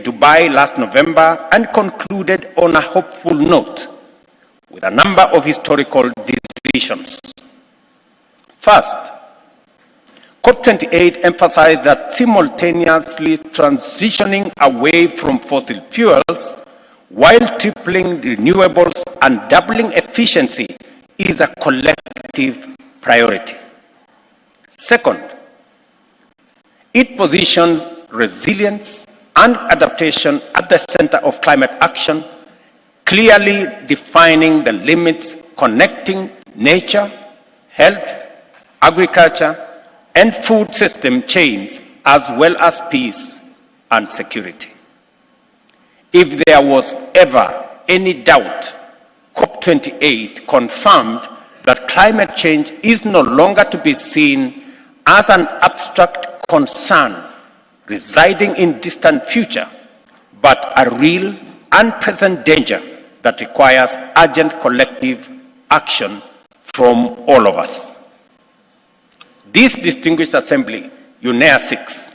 Dubai last November and concluded on a hopeful note with a number of historical decisions. First, COP28 emphasized that simultaneously transitioning away from fossil fuels while tripling renewables and doubling efficiency is a collective priority. Second, it positions resilience and adaptation at the center of climate action, clearly defining the limits connecting nature, health, agriculture, and food system chains, as well as peace and security. If there was ever any doubt, COP28 confirmed that climate change is no longer to be seen as an abstract concern residing in distant future, but a real and present danger that requires urgent collective action from all of us. This distinguished assembly, UNEA-6,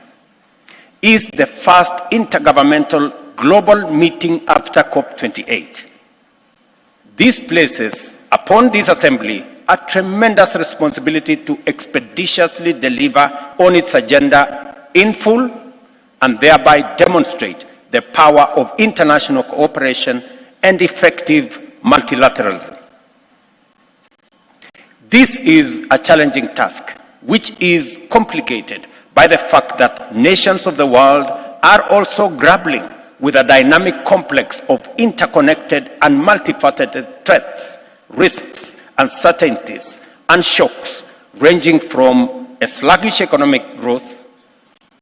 is the first intergovernmental global meeting after COP28. This places upon this assembly a tremendous responsibility to expeditiously deliver on its agenda in full and thereby demonstrate the power of international cooperation and effective multilateralism. This is a challenging task, which is complicated by the fact that nations of the world are also grappling with a dynamic complex of interconnected and multifaceted threats, risks, uncertainties, and shocks ranging from a sluggish economic growth,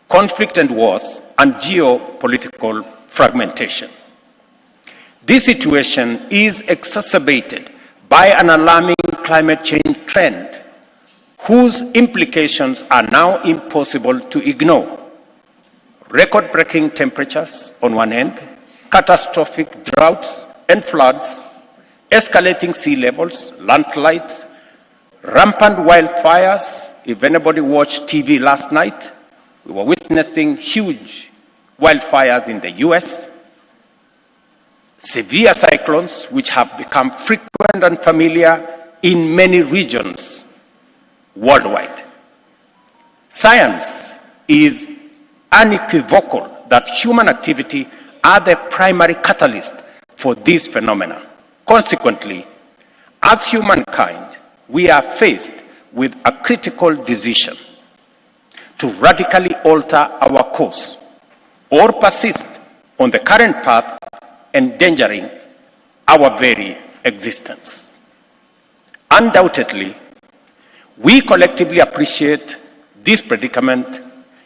conflict and wars, and geopolitical fragmentation. This situation is exacerbated by an alarming climate change trend, whose implications are now impossible to ignore. Record-breaking temperatures on one end, catastrophic droughts and floods, escalating sea levels, landslides, rampant wildfires. If anybody watched TV last night, we were witnessing huge wildfires in the US, severe cyclones which have become frequent and familiar in many regions worldwide. Science is unequivocal that human activity are the primary catalyst for this phenomena. Consequently, as humankind, we are faced with a critical decision to radically alter our course or persist on the current path, endangering our very existence. Undoubtedly, we collectively appreciate this predicament,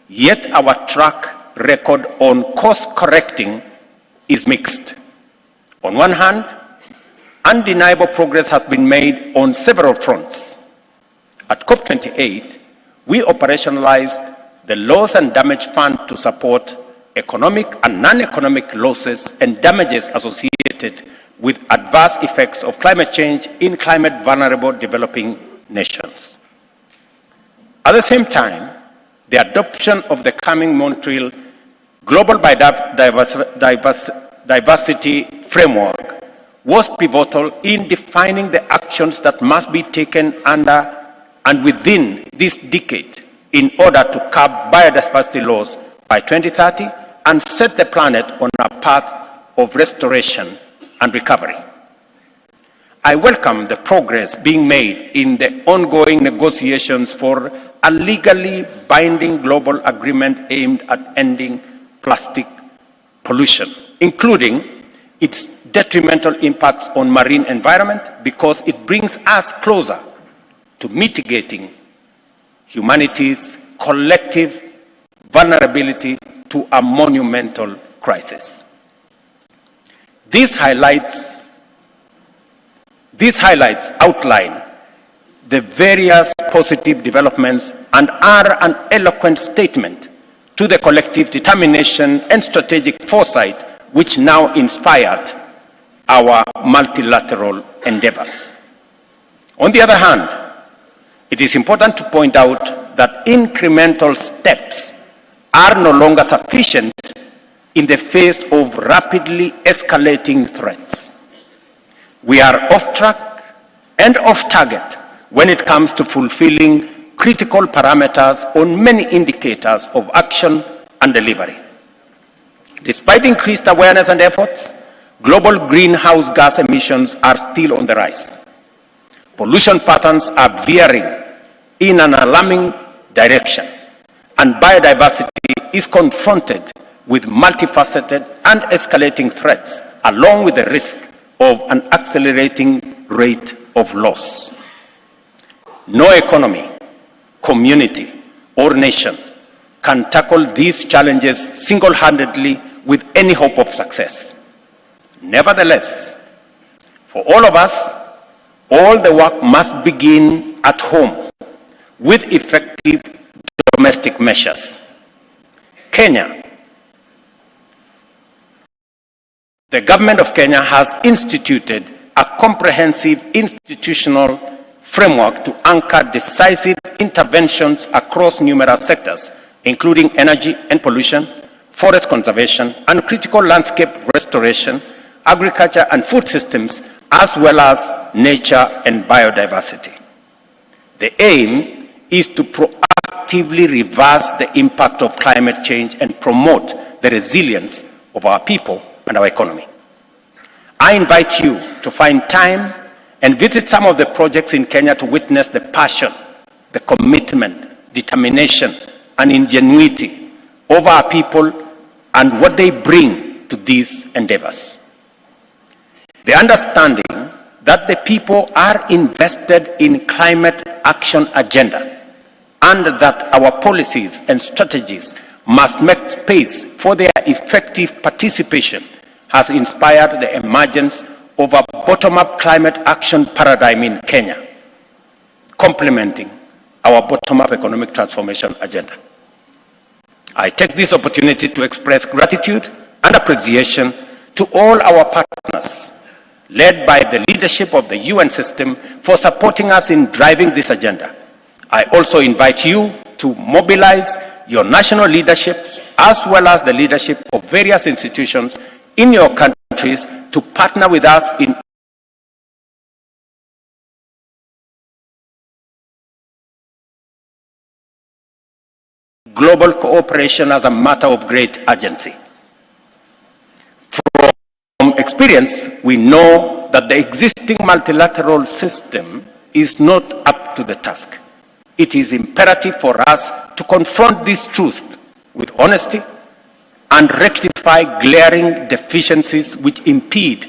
yet our track record on course correcting is mixed. On one hand, undeniable progress has been made on several fronts. At COP28, we operationalized the Loss and Damage Fund to support economic and non-economic losses and damages associated with adverse effects of climate change in climate-vulnerable developing nations. At the same time, the adoption of the coming Montreal Global Biodiversity Framework was pivotal in defining the actions that must be taken under and within this decade in order to curb biodiversity loss by 2030 and set the planet on a path of restoration and recovery. I welcome the progress being made in the ongoing negotiations for a legally binding global agreement aimed at ending plastic pollution, including its detrimental impacts on marine environment, because it brings us closer to mitigating humanity's collective vulnerability to a monumental crisis. These highlights outline the various positive developments and are an eloquent statement to the collective determination and strategic foresight which now inspired our multilateral endeavors. On the other hand, it is important to point out that incremental steps are no longer sufficient in the face of rapidly escalating threats. We are off track and off target when it comes to fulfilling critical parameters on many indicators of action and delivery. Despite increased awareness and efforts, global greenhouse gas emissions are still on the rise. Pollution patterns are veering in an alarming direction, and biodiversity is confronted with multifaceted and escalating threats, along with the risk of an accelerating rate of loss. No economy, community, or nation can tackle these challenges single-handedly with any hope of success. Nevertheless, for all of us, all the work must begin at home with effective domestic measures. Kenya. The government of Kenya has instituted a comprehensive institutional framework to anchor decisive interventions across numerous sectors, including energy and pollution, forest conservation, and critical landscape restoration, agriculture and food systems, as well as nature and biodiversity. The aim is to proactively reverse the impact of climate change and promote the resilience of our people and our economy. I invite you to find time and visit some of the projects in Kenya to witness the passion, the commitment, determination, and ingenuity of our people and what they bring to these endeavors. The understanding that the people are invested in climate action agenda and that our policies and strategies must make space for their effective participation has inspired the emergence of a bottom-up climate action paradigm in Kenya, complementing our bottom-up economic transformation agenda. I take this opportunity to express gratitude and appreciation to all our partners, led by the leadership of the UN system, for supporting us in driving this agenda. I also invite you to mobilize your national leaderships as well as the leadership of various institutions in your countries to partner with us in global cooperation as a matter of great urgency. From experience, we know that the existing multilateral system is not up to the task. It is imperative for us to confront this truth with honesty and rectify glaring deficiencies which impede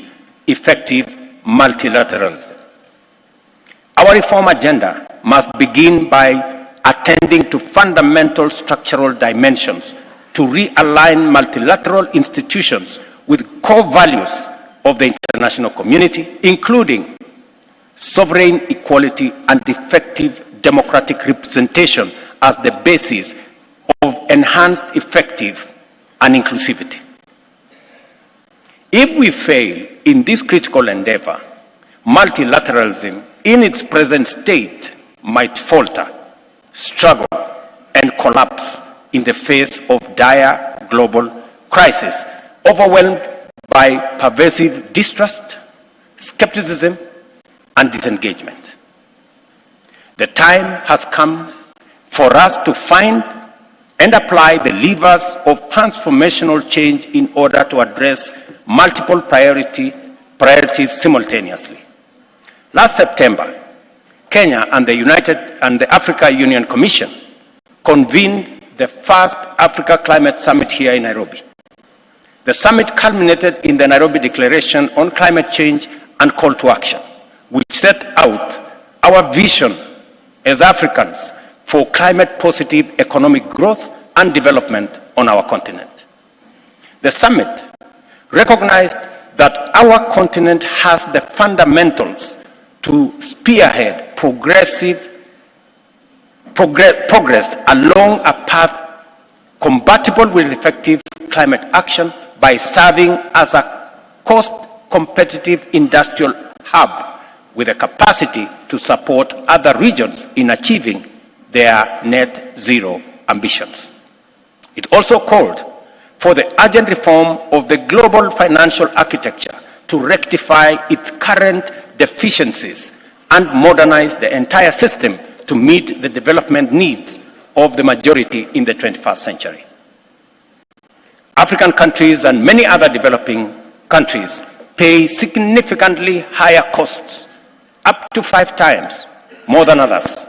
effective multilateralism. Our reform agenda must begin by attending to fundamental structural dimensions to realign multilateral institutions with core values of the international community, including sovereign equality and effective democratic representation as the basis of enhanced effective and inclusivity. If we fail in this critical endeavor, multilateralism in its present state might falter, struggle, and collapse in the face of dire global crisis, overwhelmed by pervasive distrust, skepticism, and disengagement. The time has come for us to find and apply the levers of transformational change in order to address multiple priorities simultaneously. Last September, Kenya and the Africa Union Commission convened the first Africa Climate Summit here in Nairobi. The summit culminated in the Nairobi Declaration on Climate Change and Call to Action, which set out our vision as Africans for climate-positive economic growth and development on our continent. The summit recognized that our continent has the fundamentals to spearhead progress along a path compatible with effective climate action by serving as a cost-competitive industrial hub with a capacity to support other regions in achieving their net zero ambitions. It also called for the urgent reform of the global financial architecture to rectify its current deficiencies and modernize the entire system to meet the development needs of the majority in the 21st century. African countries and many other developing countries pay significantly higher costs, up to 5 times more than others,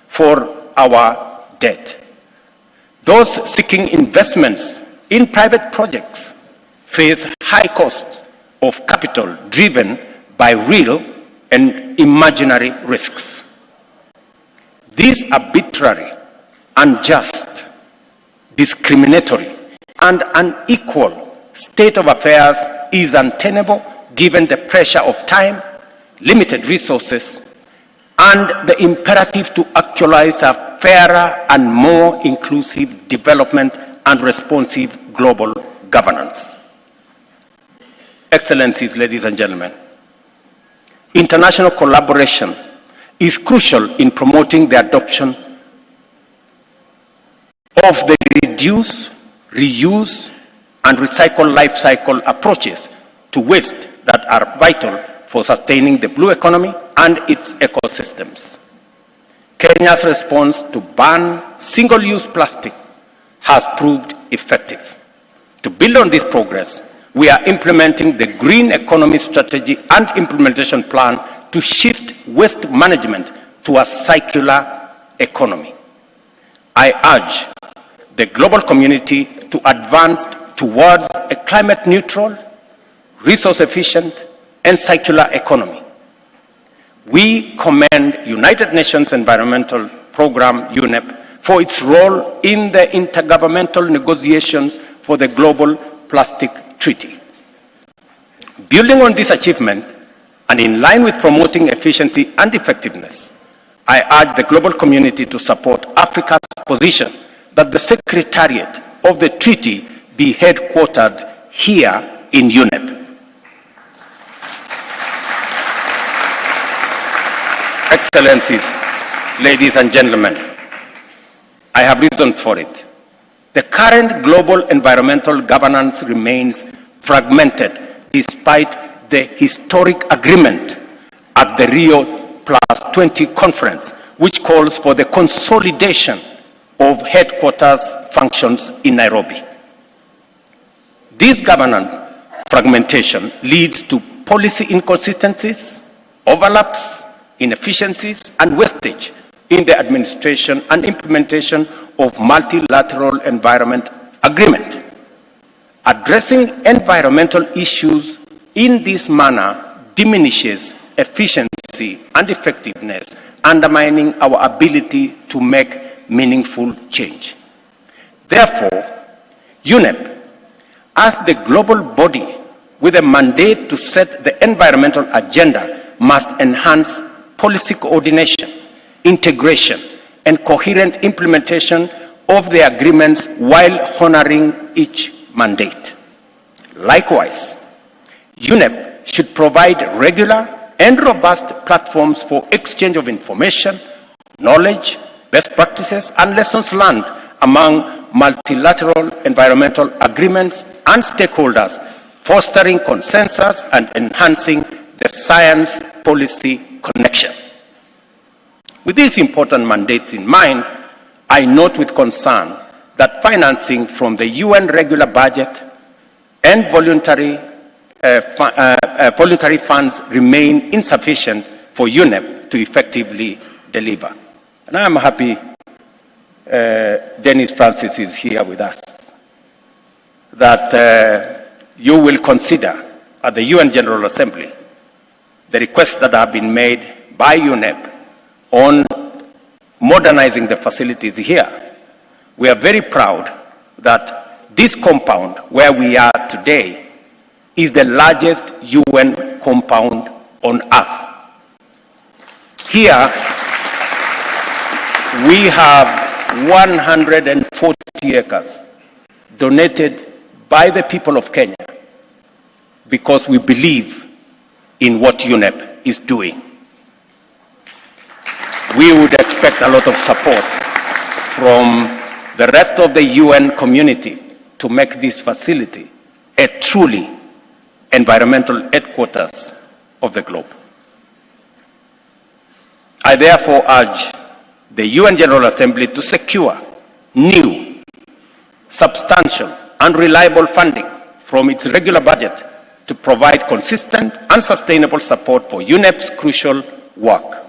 for our debt. Those seeking investments in private projects face high costs of capital driven by real and imaginary risks. This arbitrary, unjust, discriminatory, and unequal state of affairs is untenable given the pressure of time, limited resources, and the imperative to actualize a fairer and more inclusive development and responsive global governance. Excellencies, ladies and gentlemen, international collaboration is crucial in promoting the adoption of the reduce, reuse, and recycle life cycle approaches to waste that are vital for sustaining the blue economy and its ecosystems. Kenya's response to ban single-use plastic has proved effective. To build on this progress, we are implementing the Green Economy Strategy and Implementation Plan to shift waste management to a circular economy. I urge the global community to advance towards a climate-neutral, resource-efficient, and circular economy. We commend United Nations Environmental Programme, UNEP, for its role in the intergovernmental negotiations for the Global Plastic Treaty. Building on this achievement, and in line with promoting efficiency and effectiveness, I urge the global community to support Africa's position that the Secretariat of the treaty be headquartered here in UNEP. Excellencies, ladies and gentlemen, I have reasons for it. The current global environmental governance remains fragmented despite the historic agreement at the Rio +20 conference, which calls for the consolidation of headquarters functions in Nairobi. This governance fragmentation leads to policy inconsistencies, overlaps, inefficiencies, and wastage in the administration and implementation of multilateral environment agreement. Addressing environmental issues in this manner diminishes efficiency and effectiveness, undermining our ability to make meaningful change. Therefore, UNEP, as the global body with a mandate to set the environmental agenda, must enhance policy coordination, integration, and coherent implementation of the agreements while honoring each mandate. Likewise, UNEP should provide regular and robust platforms for exchange of information, knowledge, best practices, and lessons learned among multilateral environmental agreements and stakeholders, fostering consensus and enhancing the science-policy connection. With these important mandates in mind, I note with concern that financing from the UN regular budget and voluntary funds remain insufficient for UNEP to effectively deliver. And I am happy Dennis Francis is here with us, that you will consider at the UN General Assembly the requests that have been made by UNEP on modernizing the facilities here. We are very proud that this compound where we are today is the largest UN compound on earth. Here we have 140 acres donated by the people of Kenya because we believe in what UNEP is doing. We would expect a lot of support from the rest of the UN community to make this facility a truly environmental headquarters of the globe. I therefore urge the UN General Assembly to secure new, substantial, and reliable funding from its regular budget to provide consistent and sustainable support for UNEP's crucial work.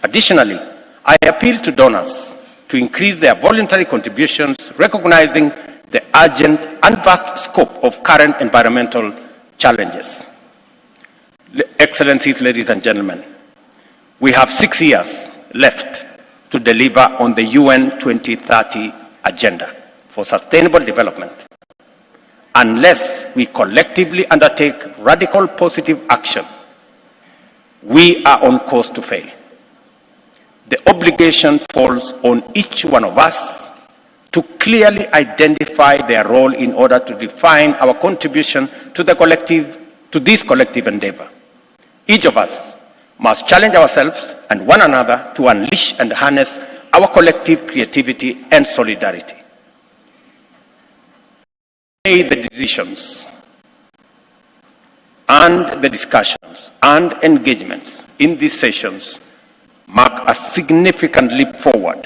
Additionally, I appeal to donors to increase their voluntary contributions, recognizing the urgent and vast scope of current environmental challenges. Excellencies, ladies and gentlemen, we have 6 years left to deliver on the UN 2030 agenda for sustainable development. Unless we collectively undertake radical positive action, we are on course to fail. The obligation falls on each one of us to clearly identify their role in order to define our contribution to this collective endeavor. Each of us must challenge ourselves and one another to unleash and harness our collective creativity and solidarity. May the decisions and the discussions and engagements in these sessions mark a significant leap forward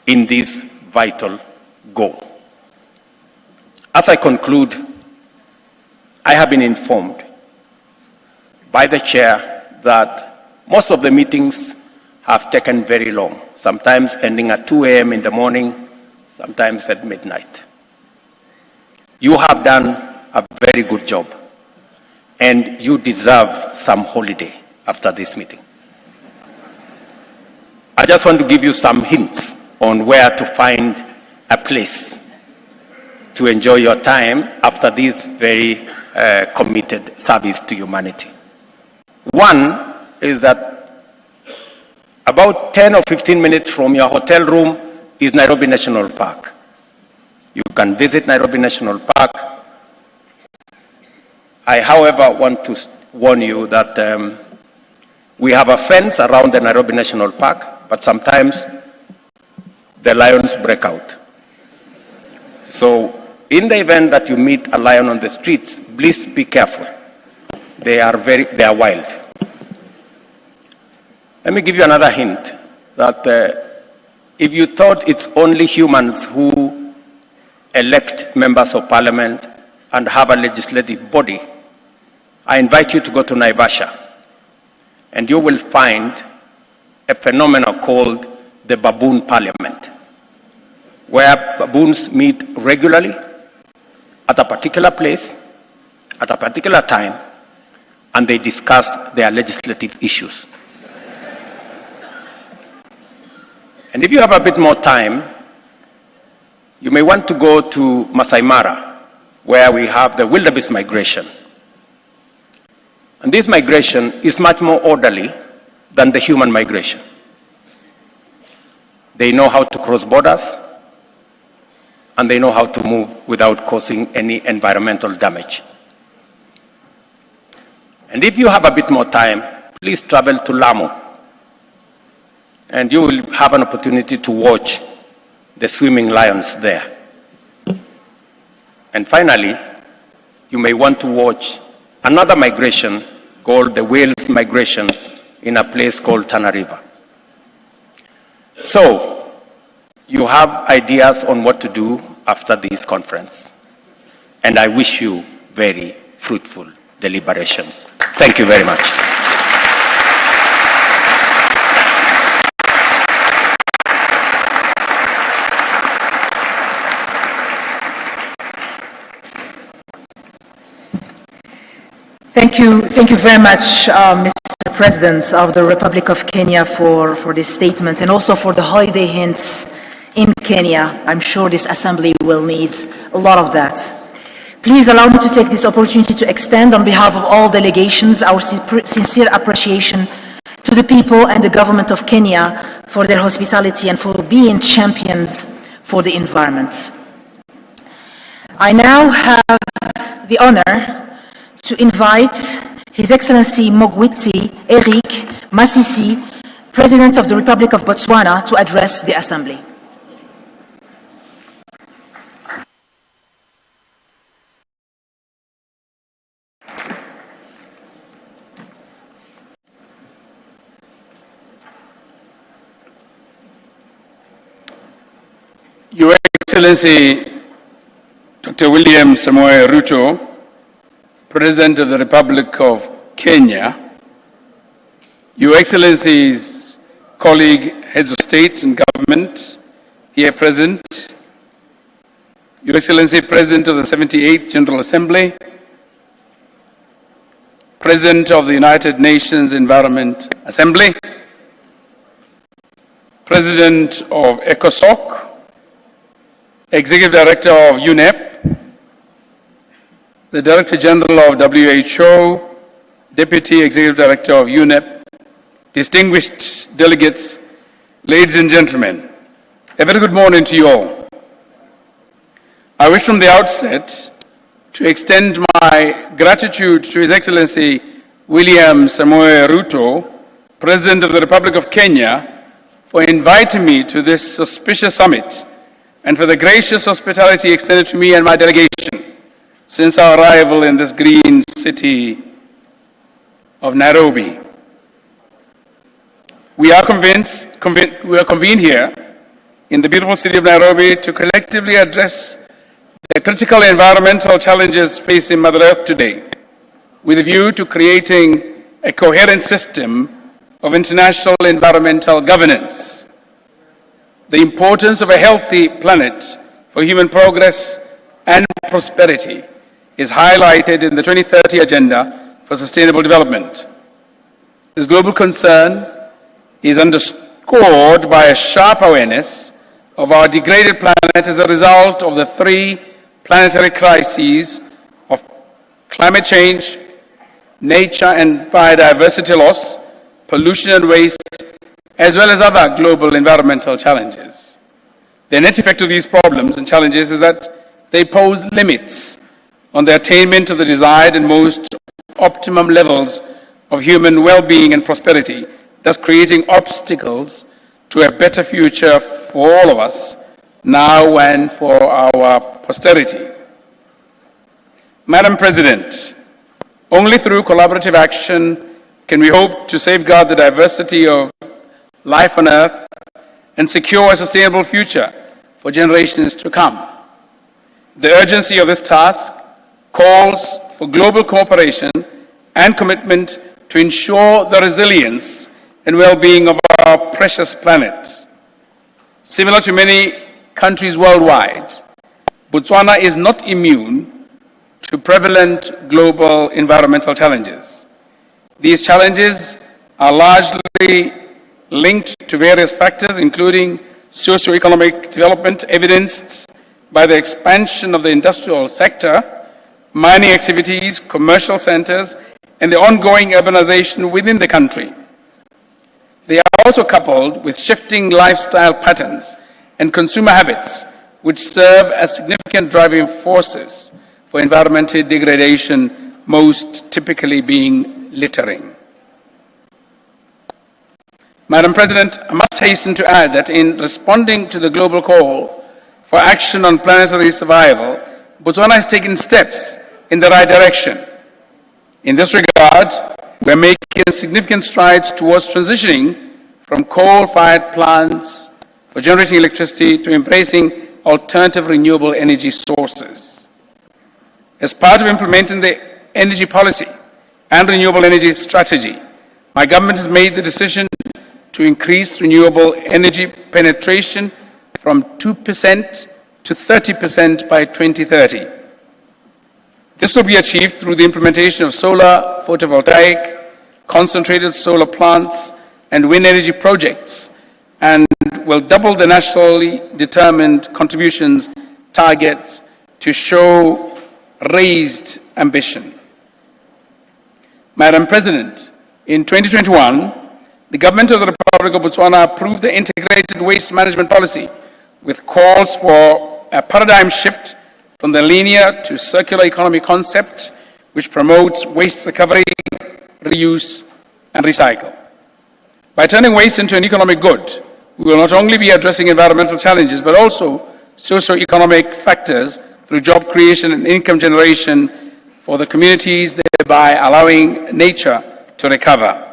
in this vital goal. As I conclude, I have been informed by the chair that most of the meetings have taken very long, sometimes ending at 2 a.m. in the morning, sometimes at midnight. You have done a very good job, and you deserve some holiday after this meeting. I just want to give you some hints on where to find a place to enjoy your time after this very committed service to humanity. One is that about 10 or 15 minutes from your hotel room is Nairobi National Park. You can visit Nairobi National Park. I, however, want to warn you that we have a fence around the Nairobi National Park, but sometimes the lions break out. So in the event that you meet a lion on the streets, please be careful. They are wild. Let me give you another hint that if you thought it's only humans who elect members of parliament and have a legislative body, I invite you to go to Naivasha, and you will find a phenomenon called the baboon parliament, where baboons meet regularly at a particular place, at a particular time, and they discuss their legislative issues. And if you have a bit more time, you may want to go to Masai Mara, where we have the wildebeest migration. And this migration is much more orderly than the human migration. They know how to cross borders, and they know how to move without causing any environmental damage. And if you have a bit more time, please travel to Lamu, and you will have an opportunity to watch the swimming lions there. And finally, you may want to watch another migration called the whales migration in a place called Tana River. So, you have ideas on what to do after this conference. And I wish you very fruitful deliberations. Thank you very much. Thank you very much, Mr. President of the Republic of Kenya for this statement, and also for the holiday hints in Kenya. I'm sure this assembly will need a lot of that. Please allow me to take this opportunity to extend on behalf of all delegations our sincere appreciation to the people and the government of Kenya for their hospitality and for being champions for the environment. I now have the honor to invite His Excellency Mogwitsi Eric Masisi, President of the Republic of Botswana, to address the Assembly. Excellency Dr. William Samoei Ruto, President of the Republic of Kenya, Your Excellencies, colleague heads of state and government here present, Your Excellency President of the 78th General Assembly, President of the United Nations Environment Assembly, President of ECOSOC, Executive Director of UNEP, the Director General of WHO, Deputy Executive Director of UNEP, distinguished delegates, ladies and gentlemen, a very good morning to you all. I wish from the outset to extend my gratitude to His Excellency William Samoei Ruto, President of the Republic of Kenya, for inviting me to this auspicious summit and for the gracious hospitality extended to me and my delegation since our arrival in this green city of Nairobi. We are convened here in the beautiful city of Nairobi to collectively address the critical environmental challenges facing Mother Earth today, with a view to creating a coherent system of international environmental governance. The importance of a healthy planet for human progress and prosperity is highlighted in the 2030 Agenda for Sustainable Development. This global concern is underscored by a sharp awareness of our degraded planet as a result of the three planetary crises of climate change, nature and biodiversity loss, pollution and waste, as well as other global environmental challenges. The net effect of these problems and challenges is that they pose limits on the attainment of the desired and most optimum levels of human well-being and prosperity, thus creating obstacles to a better future for all of us, now and for our posterity. Madam President, only through collaborative action can we hope to safeguard the diversity of life on Earth and secure a sustainable future for generations to come. The urgency of this task calls for global cooperation and commitment to ensure the resilience and well-being of our precious planet. Similar to many countries worldwide, Botswana is not immune to prevalent global environmental challenges. These challenges are largely linked to various factors, including socio-economic development evidenced by the expansion of the industrial sector, mining activities, commercial centers, and the ongoing urbanization within the country. They are also coupled with shifting lifestyle patterns and consumer habits, which serve as significant driving forces for environmental degradation, most typically being littering. Madam President, I must hasten to add that in responding to the global call for action on planetary survival, Botswana has taken steps in the right direction. In this regard, we are making significant strides towards transitioning from coal-fired plants for generating electricity to embracing alternative renewable energy sources. As part of implementing the energy policy and renewable energy strategy, my government has made the decision to increase renewable energy penetration from 2% to 30% by 2030. This will be achieved through the implementation of solar, photovoltaic, concentrated solar plants, and wind energy projects, and will double the nationally determined contributions target to show raised ambition. Madam President, in 2021, the Government of the Republic of Botswana approved the integrated waste management policy with calls for a paradigm shift from the linear to circular economy concept, which promotes waste recovery, reuse, and recycle. By turning waste into an economic good, we will not only be addressing environmental challenges, but also socio-economic factors through job creation and income generation for the communities, thereby allowing nature to recover.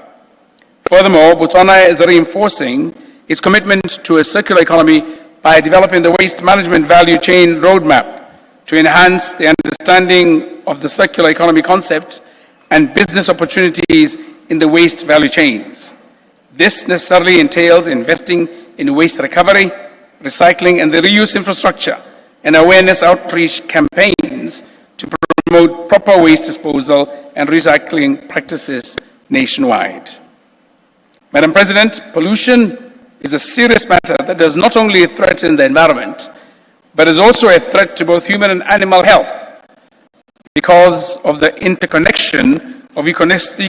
Furthermore, Botswana is reinforcing its commitment to a circular economy by developing the waste management value chain roadmap to enhance the understanding of the circular economy concept and business opportunities in the waste value chains. This necessarily entails investing in waste recovery, recycling, and the reuse infrastructure and awareness outreach campaigns to promote proper waste disposal and recycling practices nationwide. Madam President, pollution is a serious matter that does not only threaten the environment, but is also a threat to both human and animal health because of the interconnection of ecosystem